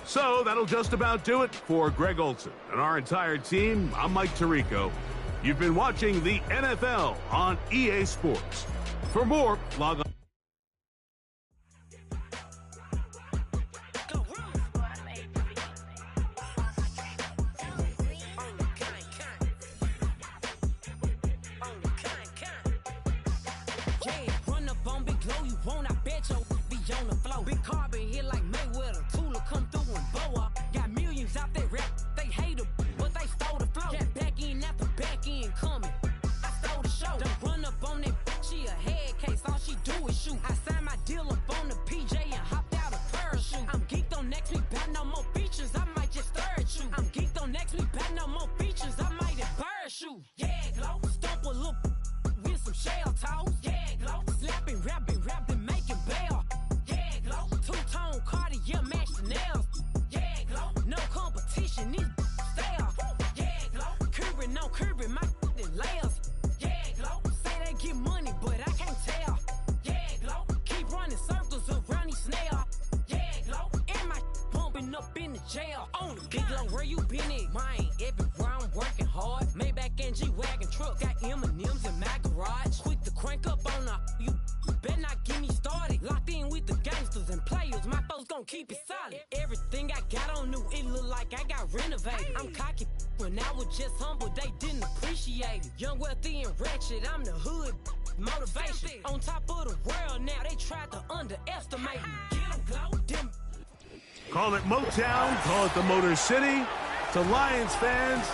[SPEAKER 1] So that'll just about do it for Greg Olsen and our entire team. I'm Mike Tirico. You've been watching the NFL on EA Sports. For more, log on. Call it Motown, call it the Motor City. To Lions fans,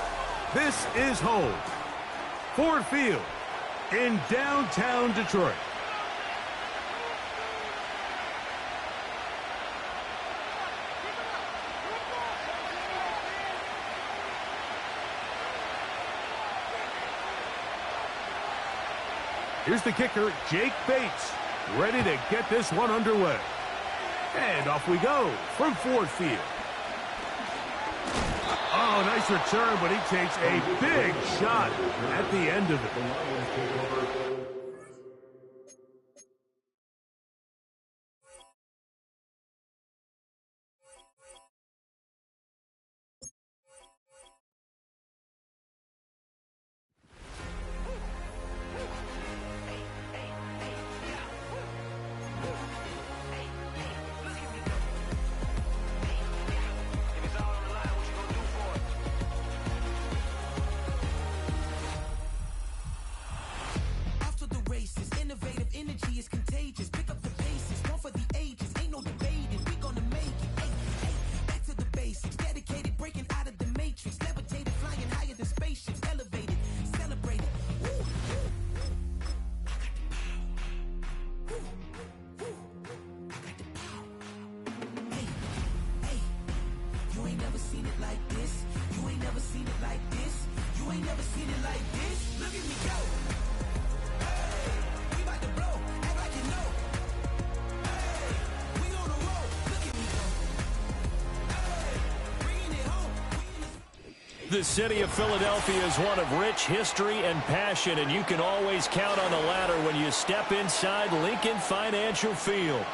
[SPEAKER 1] this is home. Ford Field in downtown Detroit. Here's the kicker, Jake Bates, ready to get this one underway. And off we go from Ford Field. Oh, nice return, but he takes a big shot at the end of it.
[SPEAKER 4] The city of Philadelphia is one of rich history and passion, and you can always count on the ladder when you step inside Lincoln Financial Field.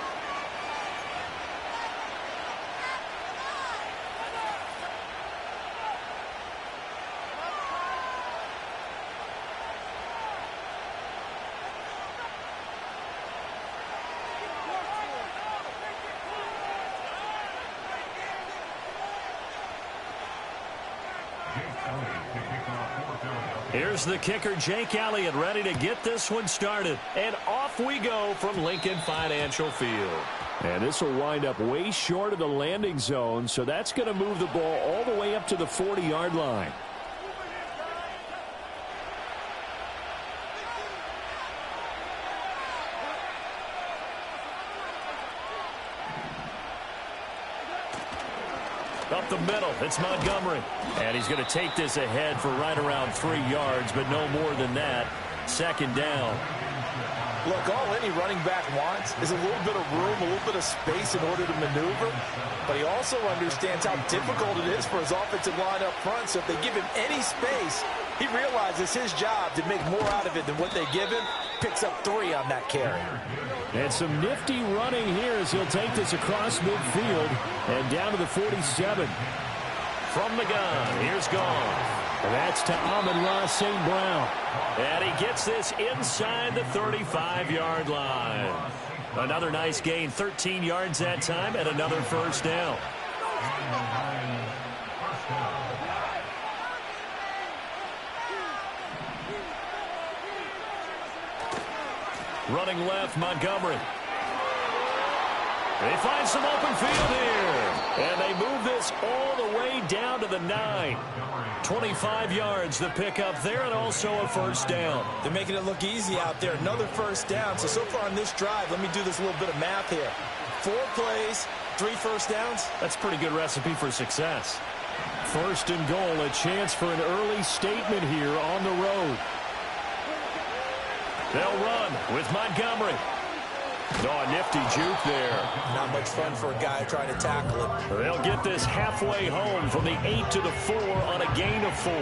[SPEAKER 4] Here's the kicker, Jake Elliott, ready to get this one started. And off we go from Lincoln Financial Field. And this will wind up way short of the landing zone, so that's going to move the ball all the way up to the 40-yard line. Up the middle, it's Montgomery. And he's going to take this ahead for right around 3 yards, but no more than that. Second down.
[SPEAKER 5] Look, all any running back wants is a little bit of room, a little bit of space in order to maneuver. But he also understands how difficult it is for his offensive line up front. So if they give him any space, he realizes his job to make more out of it than what they give him. Picks up 3 on that carry.
[SPEAKER 4] And some nifty running here as he'll take this across midfield and down to the 47. From the gun, here's Goff. And that's to Amon-Ra St. Brown. And he gets this inside the 35-yard line. Another nice gain, 13 yards that time, and another first down. Running left, Montgomery. They find some open field here. And they move this all the way down to the 9. 25 yards the pickup there, and also a first down.
[SPEAKER 5] They're making it look easy out there. Another first down. So far on this drive, let me do this little bit of math here. 4 plays, 3 first downs.
[SPEAKER 4] That's a pretty good recipe for success. First and goal, a chance for an early statement here on the road. They'll run with Montgomery. Oh, nifty juke there.
[SPEAKER 5] Not much fun for a guy trying to tackle it.
[SPEAKER 4] They'll get this halfway home from the 8 to the 4 on a gain of 4.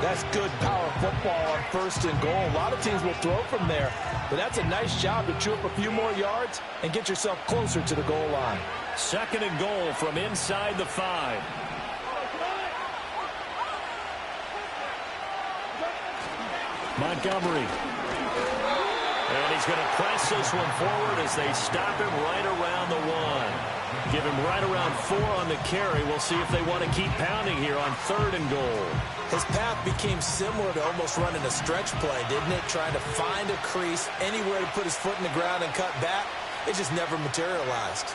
[SPEAKER 5] That's good power football on first and goal. A lot of teams will throw from there, but that's a nice job to chew up a few more yards and get yourself closer to the goal line.
[SPEAKER 4] Second and goal from inside the 5. Montgomery. And he's going to press this one forward as they stop him right around the 1. Give him right around 4 on the carry. We'll see if they want to keep pounding here on third and goal.
[SPEAKER 5] His path became similar to almost running a stretch play, didn't it? Trying to find a crease, anywhere to put his foot in the ground and cut back. It just never materialized.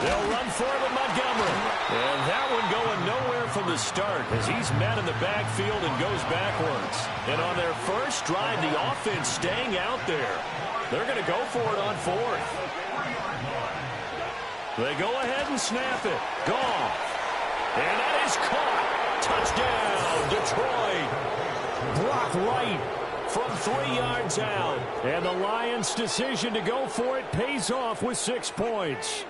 [SPEAKER 4] They'll run for it with Montgomery. And that one going nowhere from the start as he's met in the backfield and goes backwards. And on their first drive, the offense staying out there. They're going to go for it on 4th. They go ahead and snap it. Goff. And that is caught. Touchdown, Detroit. Brock Wright from 3 yards out. And the Lions' decision to go for it pays off with 6 points.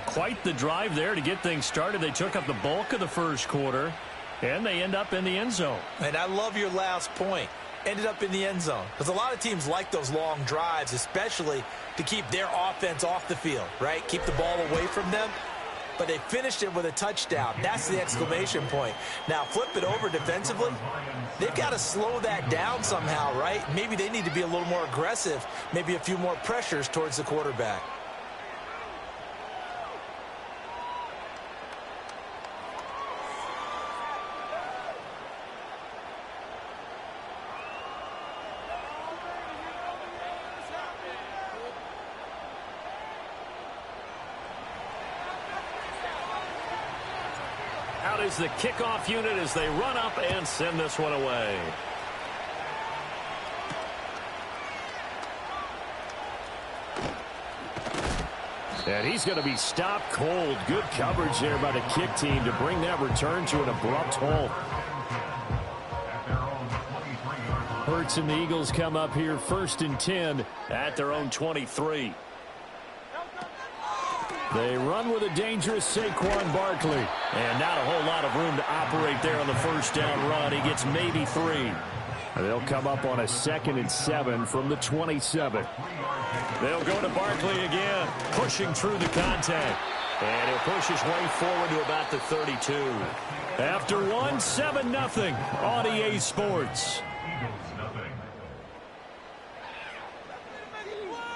[SPEAKER 4] Quite the drive there to get things started. They took up the bulk of the first quarter, and they end up in the end zone.
[SPEAKER 5] And I love your last point. Ended up in the end zone. Because a lot of teams like those long drives, especially to keep their offense off the field, right? Keep the ball away from them. But they finished it with a touchdown. That's the exclamation point. Now, flip it over defensively. They've got to slow that down somehow, right? Maybe they need to be a little more aggressive. Maybe a few more pressures towards the quarterback.
[SPEAKER 4] Out is the kickoff unit as they run up and send this one away. And he's going to be stopped cold. Good coverage there by the kick team to bring that return to an abrupt halt. Hurts and the Eagles come up here 1st and 10 at their own 23. They run with a dangerous Saquon Barkley. And not a whole lot of room to operate there on the first down run. He gets maybe 3. They'll come up on a 2nd and 7 from the 27. They'll go to Barkley again, pushing through the contact. And he'll push his way forward to about the 32. After one, 7-0 on EA Sports.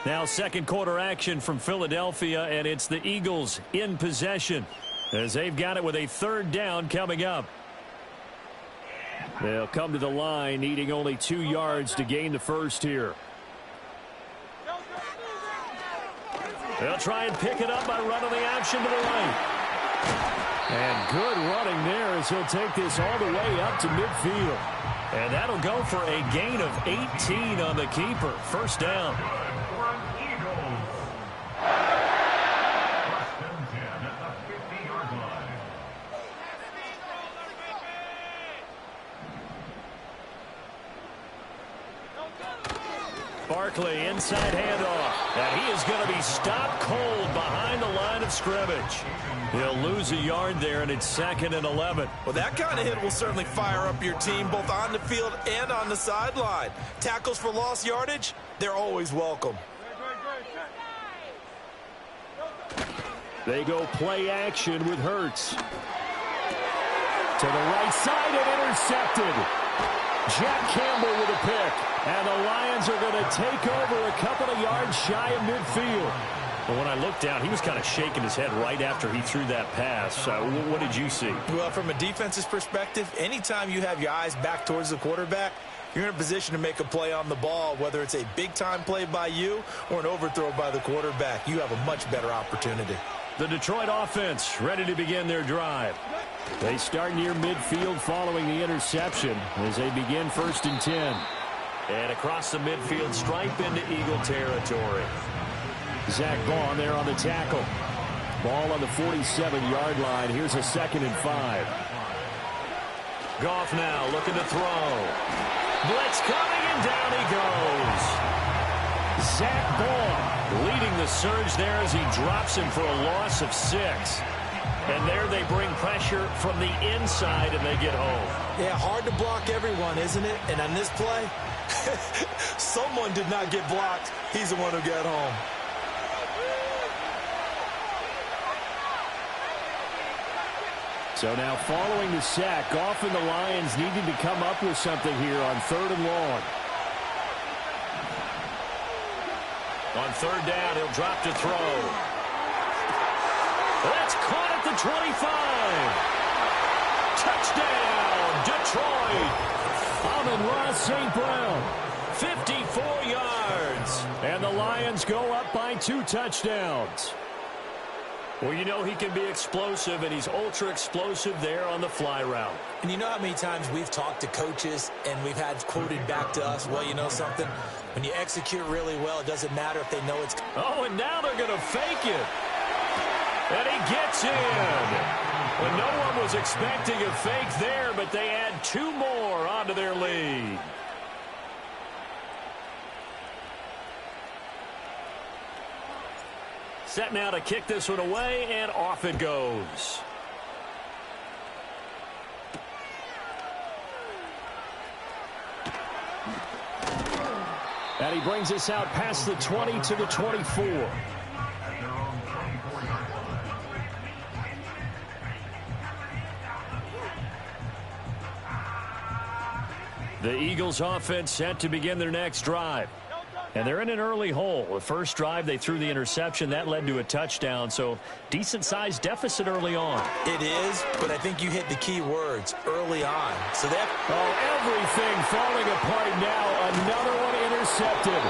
[SPEAKER 4] Now second quarter action from Philadelphia, and it's the Eagles in possession as they've got it with a 3rd down coming up. They'll come to the line needing only 2 yards to gain the first here. They'll try and pick it up by running the action to the right. And good running there as he'll take this all the way up to midfield. And that'll go for a gain of 18 on the keeper. First down. Barkley, inside handoff. And he is going to be stopped cold behind the line of scrimmage. He'll lose a yard there, and it's 2nd and 11.
[SPEAKER 5] Well, that kind of hit will certainly fire up your team both on the field and on the sideline. Tackles for lost yardage, they're always welcome.
[SPEAKER 4] They go play action with Hurts. To the right side and intercepted. Jack Campbell with a pick. And the Lions are going to take over a couple of yards shy of midfield. But when I looked down, he was kind of shaking his head right after he threw that pass. What did you see?
[SPEAKER 5] Well, from a defense's perspective, anytime you have your eyes back towards the quarterback, you're in a position to make a play on the ball, whether it's a big-time play by you or an overthrow by the quarterback. You have a much better opportunity.
[SPEAKER 4] The Detroit offense ready to begin their drive. They start near midfield following the interception as they begin 1st and 10. And across the midfield stripe into Eagle territory. Zach Bond there on the tackle. Ball on the 47-yard line. Here's a 2nd and 5. Goff now looking to throw. Blitz coming, and down he goes. Zach Bond leading the surge there as he drops him for a loss of 6. And there they bring pressure from the inside, and they get home.
[SPEAKER 5] Yeah, hard to block everyone, isn't it? And on this play, someone did not get blocked. He's the one who got home.
[SPEAKER 4] So now following the sack, Goff and the Lions needing to come up with something here on 3rd and long. On 3rd down, he'll drop to throw. That's caught at the 25. Touchdown, Detroit. Amon-Ra St. Brown, 54 yards. And the Lions go up by 2 touchdowns. Well, you know he can be explosive, and he's ultra-explosive there on the fly route.
[SPEAKER 5] And you know how many times we've talked to coaches and we've had quoted back to us, well, you know something? When you execute really well, it doesn't matter if they know it's...
[SPEAKER 4] Oh, and now they're going to fake it. And he gets in. Well, no one was expecting a fake there, but they add 2 more onto their lead. Set now to kick this one away, and off it goes. And he brings us out past the 20 to the 24. The Eagles offense set to begin their next drive. And they're in an early hole. The first drive, they threw the interception. That led to a touchdown, so decent-sized deficit early on.
[SPEAKER 5] It is, but I think you hit the key words, early on. So that...
[SPEAKER 4] Oh, everything falling apart now. Another one intercepted.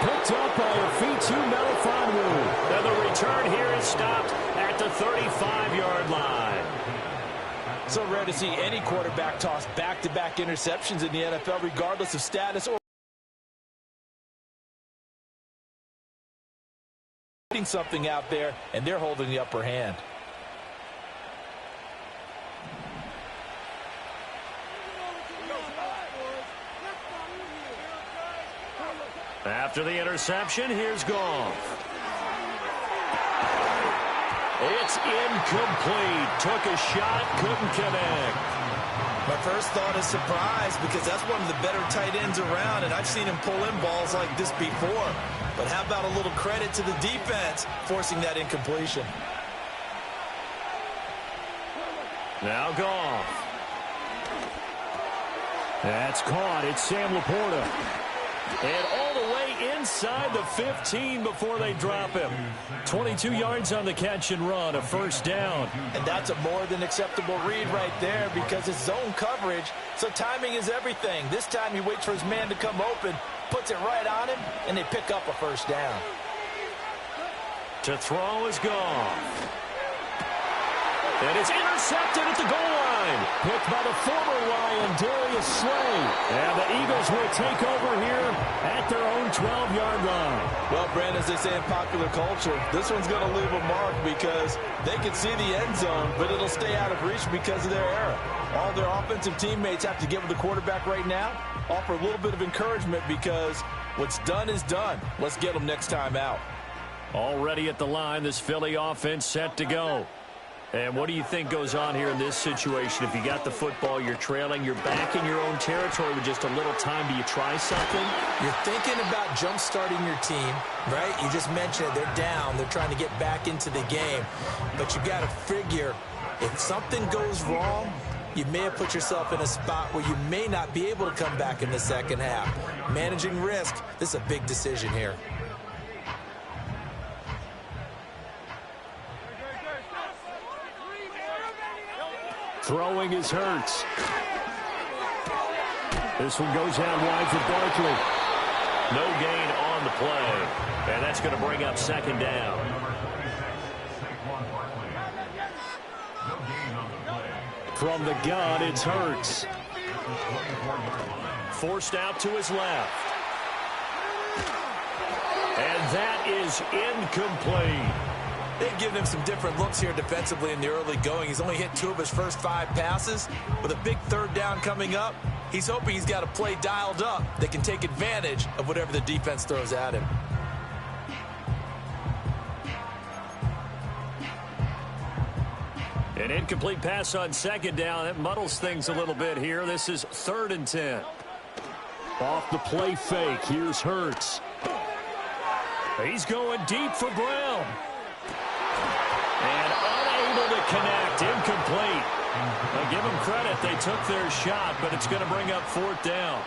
[SPEAKER 4] Picked up by Afitu Melifonwu. And the return here is stopped at the 35-yard line.
[SPEAKER 5] So rare to see any quarterback toss back-to-back interceptions in the NFL, regardless of status or something out there, and they're holding the upper hand.
[SPEAKER 4] After the interception, here's Goff. It's incomplete. Took a shot, couldn't connect.
[SPEAKER 5] My first thought is surprise, because that's one of the better tight ends around, and I've seen him pull in balls like this before. But how about a little credit to the defense forcing that incompletion?
[SPEAKER 4] Now Goff. That's caught. It's Sam Laporta. And all the way inside the 15 before they drop him. 22 yards on the catch and run, a first down.
[SPEAKER 5] And that's a more than acceptable read right there, because it's zone coverage, so timing is everything. This time he waits for his man to come open, puts it right on him, and they pick up a first down.
[SPEAKER 4] To throw is Goff. And it's intercepted at the goal line. Picked by the former Lion, Darius Slay. And the Eagles will take over here at their own 12-yard line.
[SPEAKER 5] Well, Brandon, as they say in popular culture, this one's going to leave a mark, because they can see the end zone, but it'll stay out of reach because of their error. All their offensive teammates have to give the quarterback right now, offer a little bit of encouragement, because what's done is done. Let's get them next time out.
[SPEAKER 4] Already at the line, this Philly offense set to go. And what do you think goes on here in this situation? If you got the football, you're trailing, you're back in your own territory with just a little time. Do you try something?
[SPEAKER 5] You're thinking about jump-starting your team, right? You just mentioned it. They're down. They're trying to get back into the game. But you got to figure, if something goes wrong, you may have put yourself in a spot where you may not be able to come back in the second half. Managing risk, this is a big decision here.
[SPEAKER 4] Throwing is Hurts. This one goes out wide for Barkley. No gain on the play. And that's going to bring up second down. From the gun, it's Hurts. Forced out to his left. And that is incomplete.
[SPEAKER 5] They've given him some different looks here defensively in the early going. He's only hit 2 of his first 5 passes. With a big third down coming up, he's hoping he's got a play dialed up that can take advantage of whatever the defense throws at him.
[SPEAKER 4] An incomplete pass on second down. That muddles things a little bit here. This is 3rd and 10. Off the play fake. Here's Hurts. He's going deep for Brown. And unable to connect. Incomplete. I'll give them credit. They took their shot, but it's going to bring up 4th down.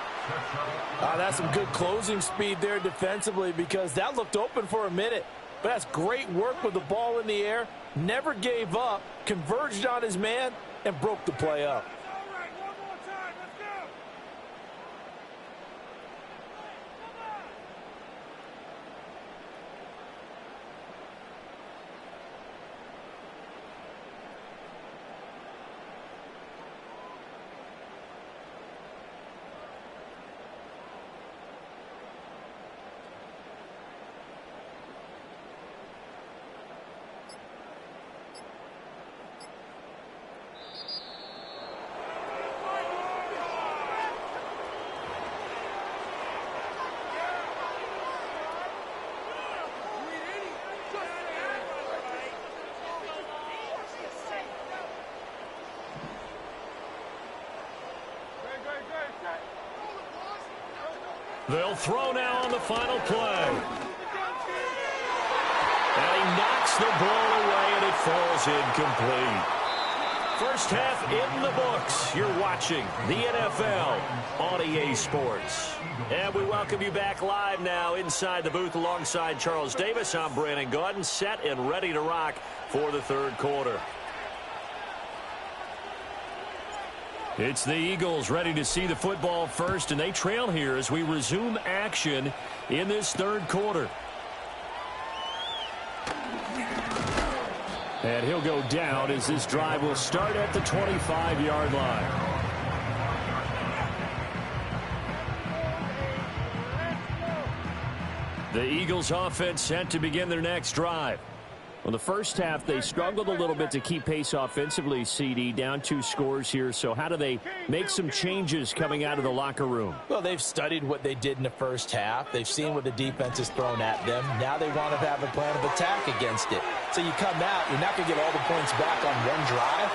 [SPEAKER 5] That's some good closing speed there defensively, because that looked open for a minute. But that's great work with the ball in the air. Never gave up, converged on his man, and broke the play up.
[SPEAKER 4] They'll throw now on the final play. And he knocks the ball away, and it falls incomplete. First half in the books. You're watching the NFL on EA Sports. And we welcome you back live now inside the booth alongside Charles Davis. I'm Brandon Gaudin, set and ready to rock for the third quarter. It's the Eagles ready to see the football first, and they trail here as we resume action in this third quarter. And he'll go down as this drive will start at the 25-yard line. The Eagles offense set to begin their next drive. Well, the first half, they struggled a little bit to keep pace offensively, CD, down 2 scores here. So how do they make some changes coming out of the locker room?
[SPEAKER 5] Well, they've studied what they did in the first half. They've seen what the defense has thrown at them. Now they want to have a plan of attack against it. So you come out, you're not going to get all the points back on one drive,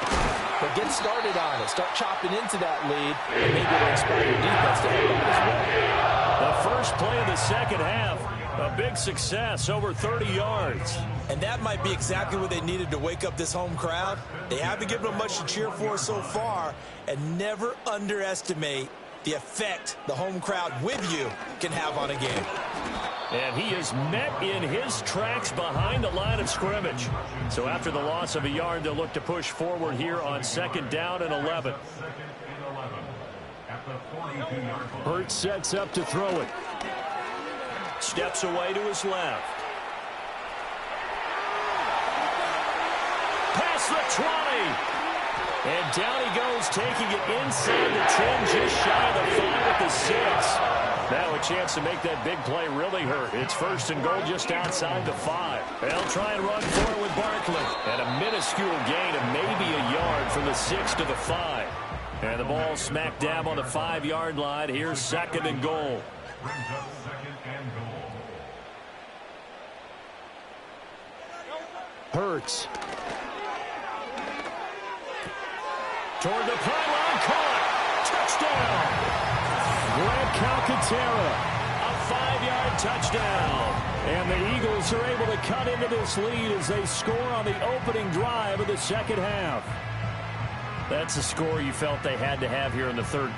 [SPEAKER 5] but get started on it. Start chopping into that lead, and maybe it'll inspire your defense to head out as well.
[SPEAKER 4] The first play of the second half, a big success, over 30 yards.
[SPEAKER 6] And that might be exactly what they needed to wake up this home crowd. They haven't given them much to cheer for so far, and never underestimate the effect the home crowd with you can have on a game.
[SPEAKER 4] And he is met in his tracks behind the line of scrimmage. So after the loss of a yard, they'll look to push forward here on 2nd down and 11. Hurts sets up to throw it. Steps away to his left. Past the 20. And down he goes, taking it inside the 10, just shy of the 5 at the 6. Now a chance to make that big play really hurt. It's 1st and goal just outside the 5. They'll try and run for it with Barkley. And a minuscule gain of maybe a yard from the 6 to the 5. And the ball smack dab on the 5-yard line. Here's 2nd and goal. Hurts. Toward the pylon, caught. Touchdown. Grant Calcaterra, a 5-yard touchdown. And the Eagles are able to cut into this lead as they score on the opening drive of the second half. That's a score you felt they had to have here in the third quarter.